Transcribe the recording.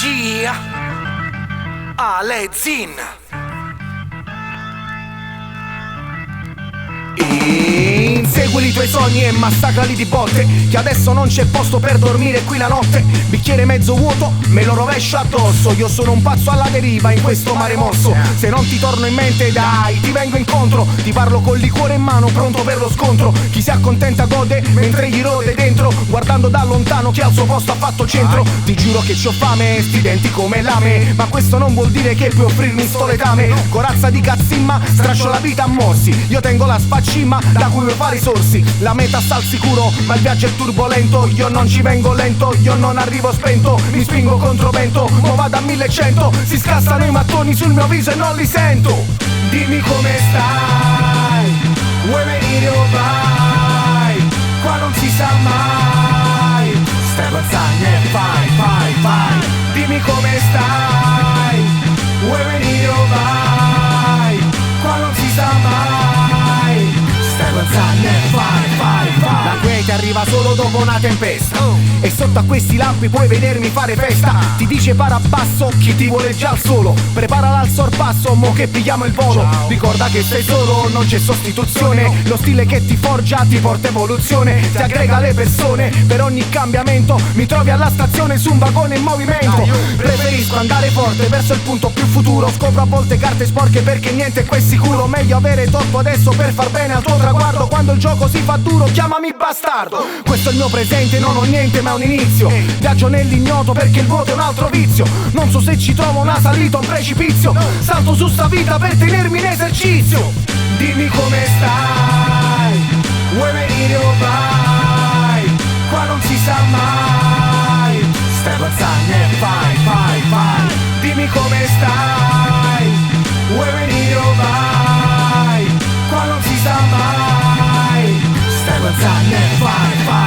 G Alezin. Insegui i tuoi sogni e massacrali di botte, che adesso non c'è posto per dormire qui la notte. Bicchiere mezzo vuoto, me lo rovescio addosso. Io sono un pazzo alla deriva in questo mare mosso. Se non ti torno in mente dai, ti vengo incontro. Ti parlo col liquore in mano, pronto per lo scontro. Chi si accontenta gode, mentre gli rode dentro. Guardando da lontano chi al suo posto ha fatto centro. Ti giuro che c'ho fame, sti denti come lame. Ma questo non vuol dire che puoi offrirmi sto letame. Corazza di cazzimma, straccio la vita a morsi. Io tengo la spaccimma da cui vuoi fare i sorsi. La meta sta al sicuro, ma il viaggio è turbolento. Io non ci vengo lento, io non arrivo spento. Mi spingo contro vento, mo vado a 1100. Si scassano i mattoni sul mio viso e non li sento. Dimmi come stai, vuoi venire o vai? Qua non si sa mai. Stai pensando e fai. Dimmi come stai, vuoi venire o vai? Qua non si sa mai. Stai pensando e fai. La quiete arriva solo dopo una tempesta, e sotto a questi lampi puoi vedermi fare festa. Ti dice para basso chi ti vuole già al solo. Preparala al sorpasso, mo che pigliamo il volo. Ricorda che sei solo, non c'è sostituzione. Lo stile che ti forgia ti porta evoluzione. Ti aggrega le persone, per ogni cambiamento mi trovi alla stazione su un vagone in movimento. Preferisco andare forte verso il punto più futuro. Scopro a volte carte sporche perché niente qua è sicuro. Meglio avere torto adesso per far bene al tuo traguardo. Quando il gioco si fa duro chiamami bastardo. Questo è il mio presente, non ho niente ma un inizio. Viaggio nell'ignoto perché il vuoto è un altro vizio. Non so se ci trovo una salita o un precipizio. Salto su sta vita per tenermi in esercizio. Dimmi come stai, vuoi venire o vai? Qua non si sa mai. Stai pensando e fai. Dimmi come stai, vuoi venire o vai? Qua non si sa mai. Stai pensando e fai.